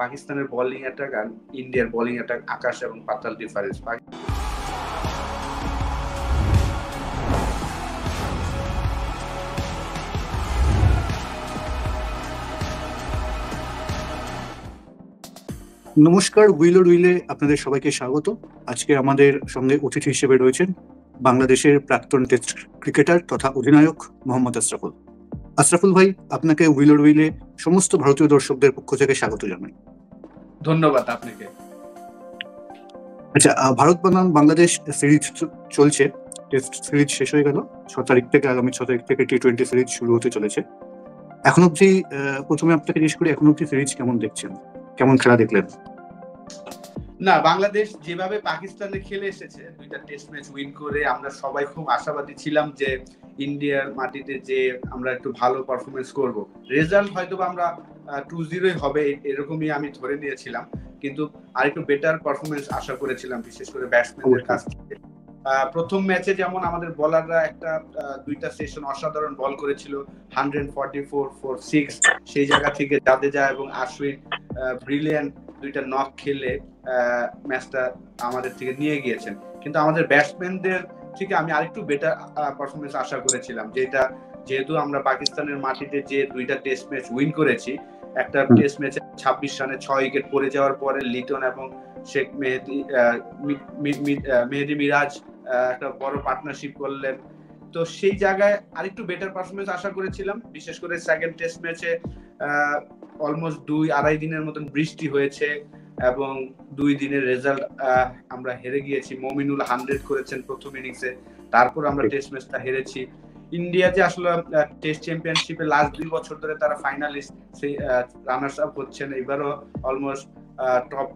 পাকিস্তানের bowling attack আর ইন্ডিয়ার bowling attack আকাশ এবং পাতাল ডিফারেন্স। নমস্কার, উইল ও উইলে আপনাদের সবাইকে স্বাগত। আজকে আমাদের সঙ্গে অতিথি হিসেবে রয়েছেন বাংলাদেশের প্রাক্তন টেস্ট ক্রিকেটার তথা অধিনায়ক মোহাম্মদ আশরাফুল। আশরাফুল ভাই, আপনাকে উইল ও উইলে সমস্ত ভারতীয় দর্শকদের পক্ষ থেকে স্বাগত জানাই। ধন্যবাদ আপনাকে। আচ্ছা, ভারত বনাম বাংলাদেশ সিরিজ চলছে, টেস্ট সিরিজ শেষ হয়ে গেল 6 তারিখ থেকে। আগামী 6 তারিখ থেকে টি-20 সিরিজ শুরু হতে চলেছে। এখন অবধি প্রথমে আপনাকে জিজ্ঞেস করি, এখন অবধি সিরিজ কেমন দেখছেন, কেমন খেলা দেখলেন? না, বাংলাদেশ যেভাবে পাকিস্তানে খেলে এসেছে, 2টা টেস্ট ম্যাচ উইন করে, আমরা সবাই খুব আশাবাদী ছিলাম যে ইন্ডিয়ার মাটিতে যে আমরা একটু ভালো পারফরমেন্স করব। রেজাল্ট হয়তো আমরা 2-0 হবে এরকমই আমি ধরে নিয়েছিলাম, কিন্তু আরেকটু বেটার পারফরমেন্স আশা করেছিলাম, বিশেষ করে ব্যাটসম্যানদের কাছ থেকে। প্রথম ম্যাচে যেমন আমাদের বোলাররা একটা 2টা সেশন অসাধারণ বল করেছিল, 144 for 6। সেই জায়গা থেকে জাদেজা এবং আশ্বিন ব্রিলিয়ান্ট 2টা নক খেলে ম্যাচটা আমাদের থেকে নিয়ে গিয়েছেন। কিন্তু আমাদের ব্যাটসম্যানদের থেকে আমি আরেকটু বেটার পারফরমেন্স আশা করেছিলাম, যেহেতু আমরা পাকিস্তানের মাটিতে যে 2টা টেস্ট ম্যাচ উইন করেছি, একটা টেস্ট ম্যাচে 26 রানে 6 উইকেট পড়ে যাওয়ার পরে লিটন এবং শেখ মেহেদি মিরাজ একটা বড় পার্টনারশিপ করলেন। তো সেই জায়গায় আরেকটু বেটার পারফরমেন্স আশা করেছিলাম। বিশেষ করে সেকেন্ড টেস্ট ম্যাচে অলমোস্ট 2-2.5 দিনের মতন বৃষ্টি হয়েছে এবং 2 দিনের রেজাল্ট আমরা হেরে গিয়েছি। মমিনুল 100 করেছেন প্রথম ইনিংসে, তারপর আমরা টেস্ট ম্যাচটা হেরেছি। ইন্ডিয়া যে আসলে টেস্ট চ্যাম্পিয়নশিপে লাস্ট 2 বছর ধরে তারা ফাইনালিস্ট, সেই রানার্স আপ হচ্ছেন, এবারও অলমোস্ট টপ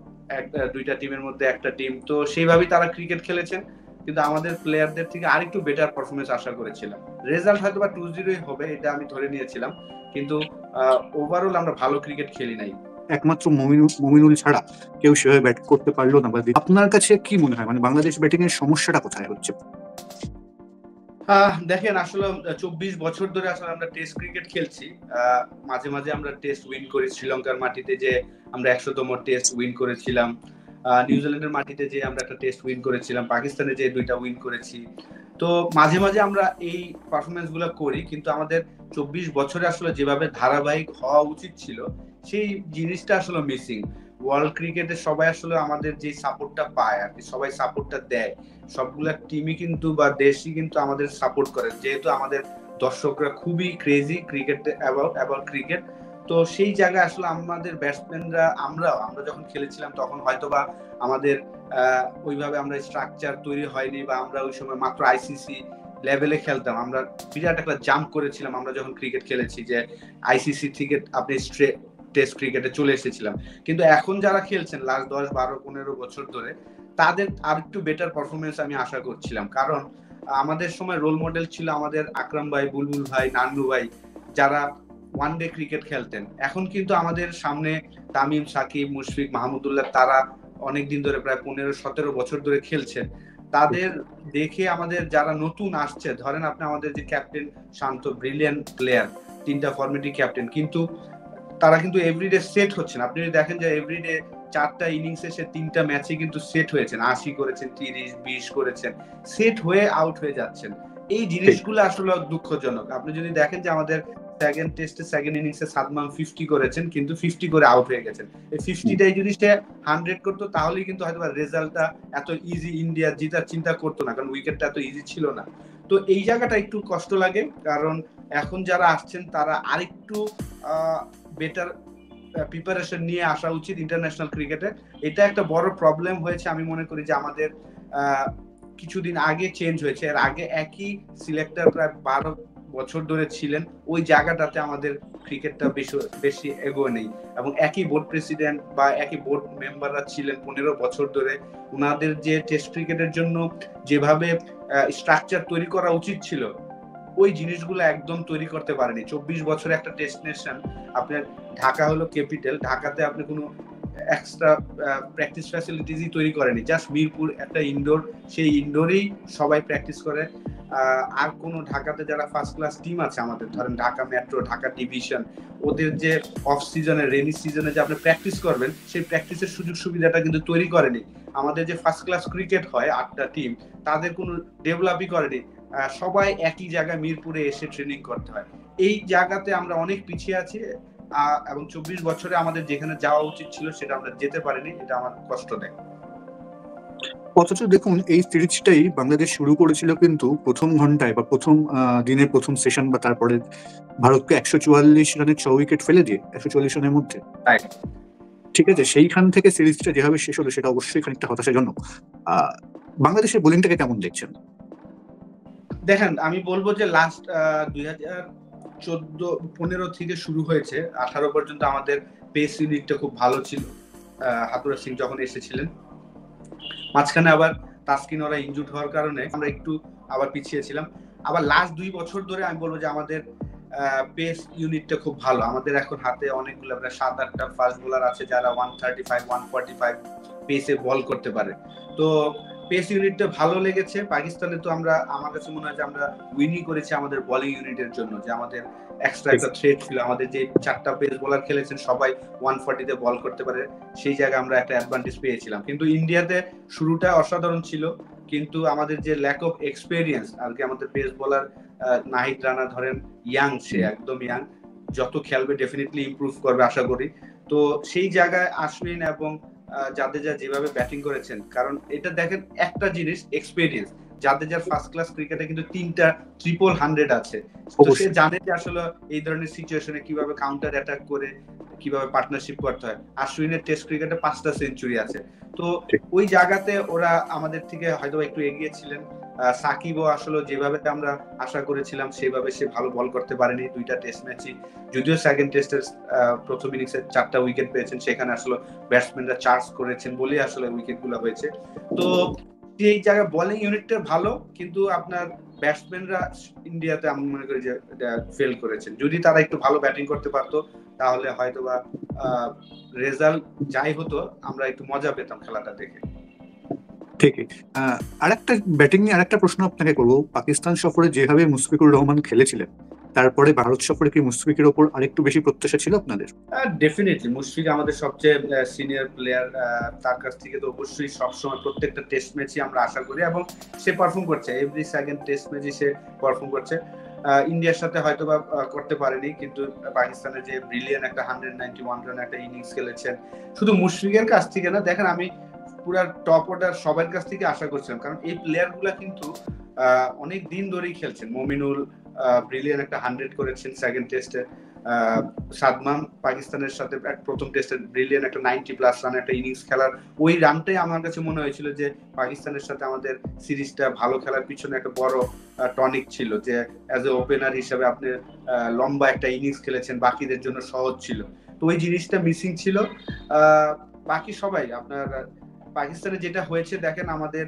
2টা টিমের মধ্যে একটা টিম। তো সেইভাবেই তারা ক্রিকেট খেলেছেন, কিন্তু আমাদের প্লেয়ারদের থেকে আরেকটু বেটার পারফরমেন্স আশা করেছিলাম। রেজাল্ট হয়তো বা 2-0 হবে এটা আমি ধরে নিয়েছিলাম, কিন্তু ওভারঅল আমরা ভালো ক্রিকেট খেলি নাই। একমাত্র মমিনুল ছাড়া কেউ সেভাবে ব্যাট করতে পারলো না। আপনার কাছে কি মনে হয়, মানে বাংলাদেশ ব্যাটিং এর সমস্যাটা কোথায় হচ্ছে? দেখেন, আসলে 24 বছর ধরে আসলে আমরা টেস্ট ক্রিকেট খেলছি। মাঝে মাঝে আমরা টেস্ট উইন করি, শ্রীলঙ্কার মাটিতে যে আমরা 100তম টেস্ট উইন করেছিলাম, নিউজিল্যান্ডের মাটিতে যে আমরা একটা টেস্ট উইন করেছিলাম, পাকিস্তানে যে 2টা উইন করেছি। তো মাঝে মাঝে আমরা এই পারফরমেন্স গুলো করি, কিন্তু আমাদের 24 বছরে আসলে যেভাবে ধারাবাহিক হওয়া উচিত ছিল, সেই জিনিসটা আসলে মিসিং। ওয়ার্ল্ড ক্রিকেটে সবাই আসলে আমাদের যে সাপোর্টটা পায় আর কি, সবাই সাপোর্টটা দেয়, সবগুলা টিমই কিন্তু বা দেশই কিন্তু আমাদের সাপোর্ট করে, যেহেতু আমাদের দর্শকরা খুবই ক্রেজি ক্রিকেট অ্যাবাউট ক্রিকেট। তো সেই জায়গায় আসলে আমাদের ব্যাটসম্যানরা, আমরা যখন খেলেছিলাম তখন হয়তোবা আমাদের ওইভাবে আমরা স্ট্রাকচার তৈরি হয়নি, বা আমরা ওই সময় মাত্র আইসিসি লেভেলে খেলতাম। আমরা বিরাট একটা জাম্প করেছিলাম আমরা যখন ক্রিকেট খেলেছি, যে আইসিসি থেকে আপনি টেস্ট ক্রিকেটে চলে এসেছিলাম। কিন্তু এখন যারা খেলছেন লাস্ট 10, 12, 15 বছর ধরে, তাদের আর একটু বেটার পারফরমেন্স আমি আশা করছিলাম। কারণ আমাদের সময় রোল মডেল ছিল আমাদের আকরাম ভাই, বুলবুল ভাই, নান্নু ভাই, যারা ওয়ান ডে ক্রিকেট খেলতেন। এখন কিন্তু আমাদের সামনে তামিম, সাকিব, মুশফিক, মাহমুদুল্লাহ, তারা অনেকদিন ধরে প্রায় 15-17 বছর ধরে খেলছেন। তাদের দেখে আমাদের যারা নতুন আসছে, ধরেন আপনি আমাদের যে ক্যাপ্টেন শান্ত, ব্রিলিয়ান্ট প্লেয়ার, 3টা ফরম্যাটই ক্যাপ্টেন, কিন্তু তারা কিন্তু এভরিডে সেট হচ্ছেন। আপনি যদি দেখেন যে এভরিডে 4টা ইনিংসে সে 3টা ম্যাচে কিন্তু সেট হয়েছেন, 80 করেছেন, 30-20 করেছেন, সেট হয়ে আউট হয়ে যাচ্ছেন। এই জিনিসগুলো আসলে দুঃখজনক। আপনি যদি দেখেন যে আমাদের সেকেন্ড টেস্টে সেকেন্ড ইনিংসে সাদমান 50 করেছেন, কিন্তু 50 করে আউট হয়ে গেছেন। এই 50টাই যদি সে 100 করতো, তাহলেই কিন্তু হয়তো রেজাল্টটা এত ইজি ইন্ডিয়া জিতার চিন্তা করতো না, কারণ উইকেটটা এত ইজি ছিল না। তো এই জায়গাটা একটু কষ্ট লাগে, কারণ এখন যারা আসছেন তারা আরেকটু বেটার প্রিপারেশন নিয়ে আসা উচিত ইন্টারন্যাশনাল ক্রিকেটে। এটা একটা বড় প্রবলেম হয়েছে, আমি মনে করি যে আমাদের কিছুদিন আগে চেঞ্জ হয়েছে। এর আগে একই সিলেক্টর প্রায় 12 বছর ধরে ছিলেন, ওই জায়গাটাতে আমাদের ক্রিকেটটা বেশি এগোয় নেই, এবং একই বোর্ড প্রেসিডেন্ট বা একই বোর্ড মেম্বাররা ছিলেন 15 বছর ধরে। ওনাদের যে টেস্ট ক্রিকেটের জন্য যেভাবে স্ট্রাকচার তৈরি করা উচিত ছিল, ওই জিনিসগুলো একদম তৈরি করতে পারেনি। 24 বছরে একটা ডেস্টিনেশন, আপনার ঢাকা হলো ক্যাপিটাল, ঢাকাতে আপনি কোনো এক্সট্রা প্র্যাকটিস ফ্যাসিলিটিসই তৈরি করেনি। জাস্ট মিরপুর একটা ইনডোর, সেই ইনডোরেই সবাই প্র্যাকটিস করে। আর কোন ঢাকাতে যারা ফার্স্ট ক্লাস টিম আছে আমাদের, ধরেন ঢাকা মেট্রো, ঢাকা ডিভিশন, ওদের যে অফ সিজনে, রেনি সিজনে যে আপনি প্র্যাকটিস করবেন, সেই প্র্যাকটিসের সুযোগ সুবিধাটা কিন্তু তৈরি করেনি। আমাদের যে ফার্স্ট ক্লাস ক্রিকেট হয় 8টা টিম, তাদের কোনো ডেভেলপই করেনি। সবাই একই জায়গায় মিরপুরে এসে ট্রেনিং করতে হয়। এই জায়গাতে আমরা অনেক পিছিয়ে আছি, এবং 24 বছরে আমাদের যেখানে যাওয়া উচিত ছিল সেটা আমরা যেতে পারিনি। এটা আমার কষ্ট দেয়। অথচ দেখুন, এই সিরিজটাই বাংলাদেশ শুরু করেছিল কিন্তু প্রথম ঘন্টায় বা প্রথম দিনের প্রথম সেশন বা তারপরে ভারতকে 144 রানের 6 উইকেট ফেলে দিয়ে, 144 রানের মধ্যে। ঠিক আছে, সেইখান থেকে সিরিজটা যেভাবে শেষ হলো সেটা অবশ্যই খানিকটা হতাশাজনক। বাংলাদেশের বোলিংটাকে কেমন দেখছেন? দেখেন, আমি বলবো যে লাস্ট 2014-15 থেকে শুরু হয়েছে 18 পর্যন্ত আমাদের পেস ইউনিটটা খুব ভালো ছিল। হাতুরা সিং যখন এসেছিলেন, মাঝখানে আবার তাসকিন ওরা ইনজুর্ড হওয়ার কারণে আমরা একটু আবার পিছিয়ে ছিলাম। আবার লাস্ট 2 বছর ধরে আমি বলবো যে আমাদের পেস ইউনিটটা খুব ভালো। আমাদের এখন হাতে অনেকগুলো, প্রায় 7-8টা ফাস্ট বোলার আছে যারা 135 145 পেসে বল করতে পারে। তো পেস ইউনিটটা ভালো লেগেছে। পাকিস্তানে তো আমরা, আমার কাছে মনে হয় যে আমরা উইনই করেছি আমাদের বোলিং ইউনিটের জন্য, যে আমাদের এক্সট্রা একটা থ্রেট ছিল। আমাদের যে 4টা পেস বোলার খেলেছেন সবাই 140 তে বল করতে পারে, সেই জায়গায় আমরা একটা অ্যাডভান্টেজ পেয়েছিলাম। কিন্তু ইন্ডিয়াতে শুরুটা অসাধারণ ছিল, কিন্তু আমাদের যে ল্যাক অফ এক্সপেরিয়েন্স আর কি, আমাদের পেস বোলার নাহিদ রানা ধরেন, ইয়াং, সে একদম ইয়াং, যত খেলবে ডেফিনেটলি ইমপ্রুভ করবে আশা করি। তো সেই জায়গায় আশ্বিন এবং জাদেজা যেভাবে ব্যাটিং করেছেন, কারণ এটা দেখেন একটা জিনিস, এক্সপেরিয়েন্স। জাদেজার ফার্স্ট ক্লাস ক্রিকেটে কিন্তু 3টা 100 আছে। তো সে জানে যে আসলে এই ধরনের সিচুয়েশনে কিভাবে কাউন্টার অ্যাটাক করে কিভাবে পার্টনারশিপ করতে হয়। আশ্বিনের টেস্ট ক্রিকেটে 5টা সেঞ্চুরি আছে। তো ওই জায়গাতে ওরা আমাদের থেকে হয়তো একটু এগিয়ে ছিলেন। সাকিবও আসলে যেভাবে আমরা আশা করেছিলাম সেভাবে সে ভালো বল করতে পারেনি 2টা টেস্ট ম্যাচই। যদিও সেকেন্ড টেস্টের প্রথম ইনিংসে 4টা উইকেট পেয়েছেন, সেখানে আসলে ব্যাটসম্যানরা চার্জ করেছেন বলেই আসলে উইকেটগুলো হয়েছে। তো এই জায়গায় বোলিং ইউনিটটা ভালো, কিন্তু আপনার ব্যাটসম্যানরা ইন্ডিয়াতে আমি মনে করি যে ফেল করেছেন। যদি তারা একটু ভালো ব্যাটিং করতে পারতো তাহলে হয়তোবা রেজাল্ট যাই হতো আমরা একটু মজা পেতাম খেলাটা দেখে। ঠিকই। আরেকটা ব্যাটিং নিয়ে আরেকটা প্রশ্ন আপনাকে করবো। পাকিস্তান সফরে যেভাবে মুশফিকুর রহমান খেলেছিলেন, তারপরে ভারত সফরে কি মুশফিকের ওপর আরেকটু বেশি প্রত্যাশা ছিল আপনাদের? ডেফিনেটলি মুশফিক আমাদের সবচেয়ে সিনিয়র প্লেয়ার। তার কাছ থেকে তো অবশ্যই সবসময় প্রত্যেকটা টেস্ট ম্যাচই আমরা আশা করি, এবং সে পারফর্ম করছে। এভরি সেকেন্ড টেস্ট ম্যাচই সে পারফর্ম করছে। ইন্ডিয়ার সাথে হয়তো বা করতে পারেনি, কিন্তু পাকিস্তানের যে ব্রিলিয়ান একটা 191 রান একটা ইনিংস খেলেছেন, শুধু মুশফিকের কাছ থেকে না, দেখেন আমি পুরা টপ অর্ডার সবার কাছ থেকে আশা করছিলাম, কারণ এই প্লেয়ার গুলা কিন্তু অনেক দিন ধরেই খেলছেন। মমিনুল ব্রিলিয়ান একটা 100 করেছেন সেকেন্ড টেস্টে। সাদমান পাকিস্তানের সাথে প্রথম টেস্টে ব্রিলিয়ান একটা 90+ রান একটা ইনিংস খেলার, ওই রানটাই আমার কাছে মনে হয়েছিল যে পাকিস্তানের সাথে আমাদের সিরিজটা ভালো খেলার পিছনে একটা বড় টনিক ছিল, যে অ্যাজ এ ওপেনার হিসাবে আপনি লম্বা একটা ইনিংস খেলেছেন, বাকিদের জন্য সহজ ছিল। তো ওই জিনিসটা মিসিং ছিল। বাকি সবাই আপনার পাকিস্তানে যেটা হয়েছে দেখেন, আমাদের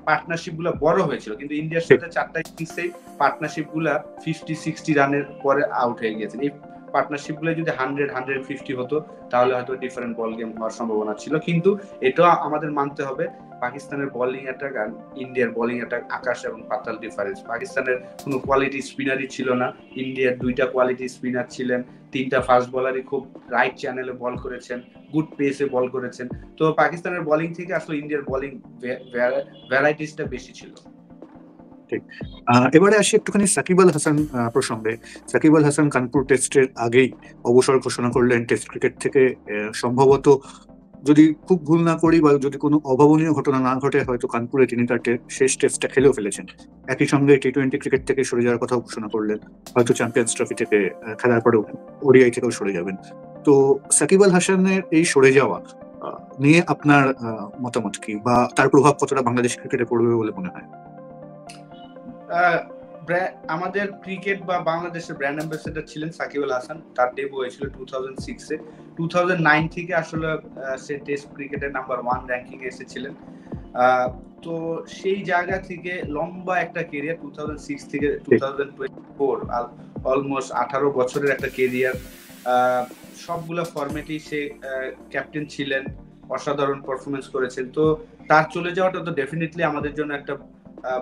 পার্টনারশিপ গুলো বড় হয়েছিল, কিন্তু ইন্ডিয়ার সাথে 4টা ইনিংসেই পার্টনারশিপ গুলা 50-60 রানের পরে আউট হয়ে গেছে। এই পার্টনারশিপ গুলো যদি 100-150 হতো তাহলে হয়তো ডিফারেন্ট বল গেম হওয়ার সম্ভাবনা ছিল। কিন্তু এটা আমাদের মানতে হবে, পাকিস্তানের বোলিং অ্যাটাক আর ইন্ডিয়ার বোলিং অ্যাটাক আকাশ এবং পাতাল ডিফারেন্স। পাকিস্তানের কোনো কোয়ালিটি স্পিনারই ছিল না, ইন্ডিয়ার 2টা কোয়ালিটি স্পিনার ছিলেন। 3টা ফাস্ট বোলারই খুব রাইট চ্যানেলে বল করেছেন, গুড পেসে বল করেছেন। তো পাকিস্তানের বোলিং থেকে আসলে ইন্ডিয়ার বোলিং ভ্যারাইটিসটা বেশি ছিল। ঠিক। এবারে আসি একটুখানি সাকিব আল হাসান প্রসঙ্গে। সাকিব আল হাসান কানপুর টেস্টের আগেই অবসর ঘোষণা করলেন টেস্ট ক্রিকেট থেকে। সম্ভবত যদি খুব ভুল না করি বা যদি কোনো অভাবনীয় ঘটনা না ঘটে, হয়তো কানপুরে তিনি তার শেষ টেস্টটা খেলেও ফেলেছেন। একই সঙ্গে টি-20 ক্রিকেট থেকে সরে যাওয়ার কথাও ঘোষণা করলেন, হয়তো চ্যাম্পিয়ন্স ট্রফি থেকে খেলার পরেও ওডিআই থেকেও সরে যাবেন। তো সাকিব আল হাসানের এই সরে যাওয়া নিয়ে আপনার মতামত কি, বা তার প্রভাব কতটা বাংলাদেশ ক্রিকেটে পড়বে বলে মনে হয়? আমাদের ক্রিকেট বা বাংলাদেশের ব্র্যান্ড অ্যাম্বাসেডর ছিলেন সাকিব আল হাসান। তার ডেবিউ হয়েছিল 2006-এ। 2009 থেকে আসলে সে টেস্ট ক্রিকেটের নাম্বার 1 র্যাঙ্কিং এ এসেছিলেন। তো সেই জায়গা থেকে লম্বা একটা কেরিয়ার, 2006 থেকে 2024, অলমোস্ট 18 বছরের একটা কেরিয়ার। সবগুলো ফরম্যাটেই সে ক্যাপ্টেন ছিলেন, অসাধারণ পারফরমেন্স করেছেন। তো তার চলে যাওয়াটা তো ডেফিনেটলি আমাদের জন্য একটা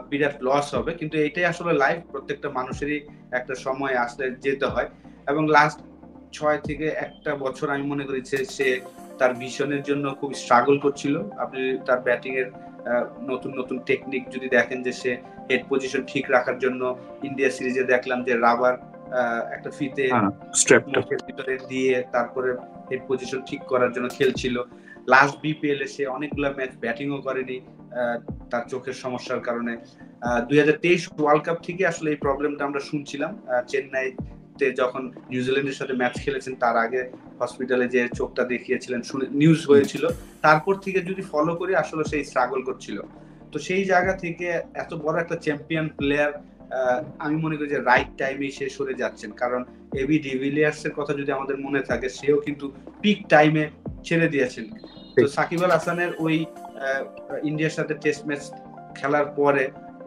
বিরাট লস হবে, কিন্তু এটাই আসলে লাইফ, প্রত্যেকটা মানুষেরই একটা সময় আসলে যেতে হয়। এবং লাস্ট 6 থেকে 1 বছর আমি মনে করি যে সে তার ভিশনের জন্য খুব স্ট্রাগল করছিল। আপনি তার ব্যাটিং এর নতুন নতুন টেকনিক যদি দেখেন, যে সে হেড পজিশন ঠিক রাখার জন্য ইন্ডিয়া সিরিজে দেখলাম যে রাবার একটা ফিতে মুখের ভিতরে দিয়ে তারপরে হেড পজিশন ঠিক করার জন্য খেলছিল। লাস্ট বিপিএল এ সে অনেকগুলো ম্যাচ ব্যাটিংও করেনি তার চোখের সমস্যার কারণে। 2023 ওয়ার্ল্ড কাপ থেকে আসলে এই প্রবলেমটা আমরা শুনছিলাম। চেন্নাইতে যখন নিউজিল্যান্ডের সাথে ম্যাচ খেলেছেন তার আগে হসপিটালে যে চোখটা দেখিয়েছিলেন শুনে নিউজ হয়েছিল, তারপর থেকে যদি ফলো করি আসলে সেই স্ট্রাগল করছিল। তো সেই জায়গা থেকে এত বড় একটা চ্যাম্পিয়ন প্লেয়ার আমি মনে করি যে রাইট টাইমে সে সরে যাচ্ছেন। কারণ এবি ডিভিলিয়ার্স এর কথা যদি আমাদের মনে থাকে, সেও কিন্তু পিক টাইমে ছেড়ে দিয়েছেন। তো সাকিব আল হাসানের ওই ইন্ডিয়ার সাথে টেস্ট ম্যাচ খেলার পরে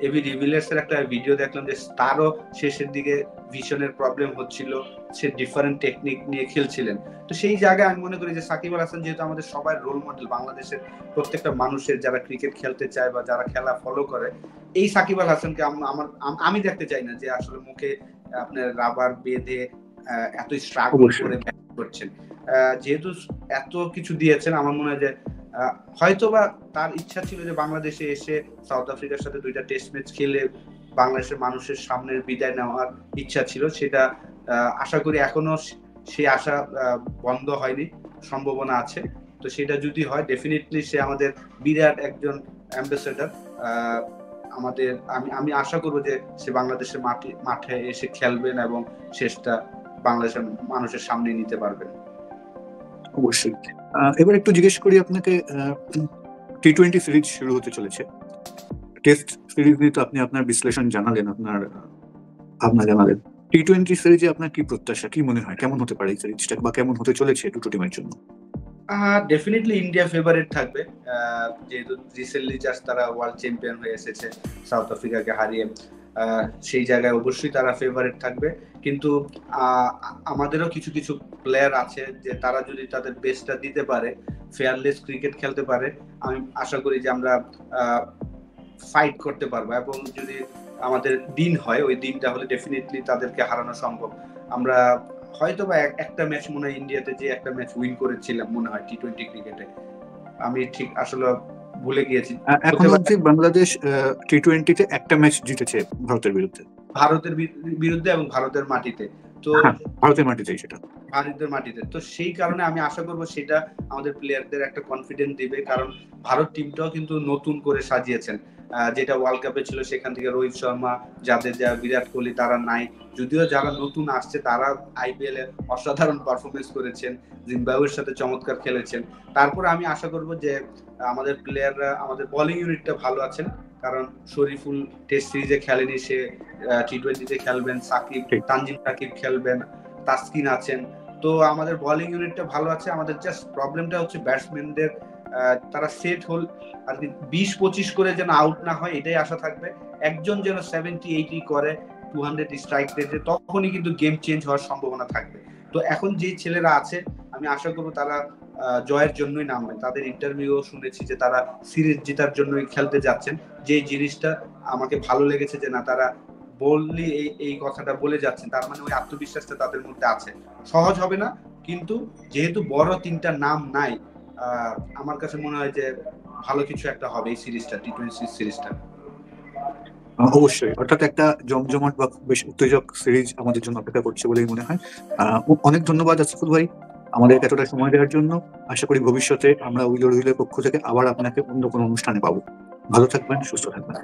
এবি ডিভিলিয়ার্স এর একটা ভিডিও দেখলাম যে তারও শেষের দিকে ভিশনের প্রবলেম হচ্ছিল, সে ডিফারেন্ট টেকনিক নিয়ে খেলছিলেন। তো সেই জায়গায় আমি মনে করি যে সাকিব আল হাসান যেহেতু আমাদের সবার রোল মডেল, বাংলাদেশের প্রত্যেকটা মানুষের যারা ক্রিকেট খেলতে চায় বা যারা খেলা ফলো করে, এই সাকিব আল হাসানকে আমি দেখতে চাই না যে আসলে মুখে আপনার রাবার বেঁধে এত স্ট্রাগল করে ব্যাটিং করছেন। যেহেতু এত কিছু দিয়েছেন, আমার মনে হয় যে হয়তোবা তার ইচ্ছা ছিল যে বাংলাদেশে এসে সাউথ আফ্রিকার সাথে 2টা টেস্ট ম্যাচ খেলে বাংলাদেশের মানুষের সামনের বিদায় নেওয়ার ইচ্ছা ছিল। সেটা আশা করি এখনো সে আশা বন্ধ হয়নি, সম্ভাবনা আছে। তো সেটা যদি হয় ডেফিনেটলি সে আমাদের বিরাট একজন অ্যাম্বাসেডর। আমাদের আমি আশা করবো যে সে বাংলাদেশের মাঠে এসে খেলবেন এবং শেষটা বাংলাদেশের মানুষের সামনে নিতে পারবেন। অবশ্যই। এবার একটু জিজ্ঞেস করি আপনাকে, টি-20 সিরিজ শুরু হতে চলেছে। টেস্ট সিরিজ নিয়ে তো আপনি আপনার বিশ্লেষণ জানালেন, আপনার ভাবনা জানালেন। টি-20 সিরিজে আপনার কি প্রত্যাশা, কি মনে হয় কেমন হতে পারে এই সিরিজটা, বা কেমন হতে চলেছে দুটো টিমের জন্য? ডেফিনেটলি ইন্ডিয়া ফেভারিট থাকবে, যেহেতু রিসেন্টলি জাস্ট তারা ওয়ার্ল্ড চ্যাম্পিয়ন হয়ে এসেছে সাউথ আফ্রিকাকে হারিয়ে। সেই জায়গায় অবশ্যই তারা ফেভারিট থাকবে, কিন্তু আমাদেরও কিছু কিছু প্লেয়ার আছে যে তারা যদি তাদের বেস্টটা দিতে পারে, ফেয়ারলেস ক্রিকেট খেলতে পারে, আমি আশা করি যে আমরা ফাইট করতে পারবো। এবং যদি আমাদের দিন হয়, ওই দিনটা হলে ডেফিনেটলি তাদেরকে হারানো সম্ভব। আমরা হয়তো বা একটা ম্যাচ মনে হয় ইন্ডিয়াতে যে একটা ম্যাচ উইন করেছিলাম মনে হয় টি-20 ক্রিকেটে, আমি ঠিক আসলে ভুলে গিয়েছি। এখন অবধি বাংলাদেশ টি-20-তে একটা ম্যাচ জিতেছে ভারতের বিরুদ্ধে এবং ভারতের মাটিতে। তো ভারতের মাটিতেই সেটা, ভারতের মাটিতে। তো সেই কারণে আমি আশা করব সেটা আমাদের প্লেয়ারদের একটা কনফিডেন্স দিবে, কারণ ভারত টিমটাও কিন্তু নতুন করে সাজিয়েছেন। যেটা ওয়ার্ল্ড কাপে ছিল সেখান থেকে রোহিত শর্মা, জাদেজা, বিরাট কোহলি তারা নাই। যদিও যারা নতুন আসছে তারা আইপিএল এ অসাধারণ পারফরমেন্স করেছেন, জিম্বাবুয়ের সাথে চমৎকার খেলেছেন। তারপরে আমি আশা করব যে আমাদের প্লেয়াররা, আমাদের বোলিং ইউনিটটা ভালো আছেন, কারণ শরীফুল টেস্ট সিরিজে খেলেনি, সে টি-20তে খেলবেন। তানজিম সাকিব খেলবেন, তাসকিন আছেন। তো আমাদের বোলিং ইউনিটটা ভালো আছে। আমাদের জাস্ট প্রবলেমটা হচ্ছে ব্যাটসম্যানদের, তারা সেট হল আর কি 20-25 করে যেন আউট না হয়, এটাই আশা থাকবে। একজন যেন 70-80 করে 200 স্ট্রাইক রেটে, তখনই কিন্তু গেম চেঞ্জ হওয়ার সম্ভাবনা থাকবে। তো এখন যে ছেলেরা আছে আমি আশা করবো তারা জয়ের জন্যই নামবে। তাদের ইন্টারভিউ শুনেছি যে তারা সিরিজ জেতার জন্যই খেলতে যাচ্ছেন। যে জিনিসটা আমাকে ভালো লেগেছে যে না, তারা বললি এই কথাটা বলে যাচ্ছেন, তার মানে ওই আত্মবিশ্বাসটা তাদের মধ্যে আছে। সহজ হবে না, কিন্তু যেহেতু বড় 3টা নাম নাই, আমার কাছে মনে হয় যে ভালো কিছু একটা হবে এই সিরিজটা, টি-20 সিরিজটা। অবশ্যই, অর্থাৎ একটা জমজমাট বা বেশ উত্তেজক সিরিজ আমাদের জন্য অপেক্ষা করছে বলেই মনে হয়। অনেক ধন্যবাদ আসিফুল ভাই আমাদের এতটা সময় দেওয়ার জন্য। আশা করি ভবিষ্যতে আমরা উইলের পক্ষ থেকে আবার আপনাকে অন্য কোনো অনুষ্ঠানে পাবো। ভালো থাকবেন, সুস্থ থাকবেন।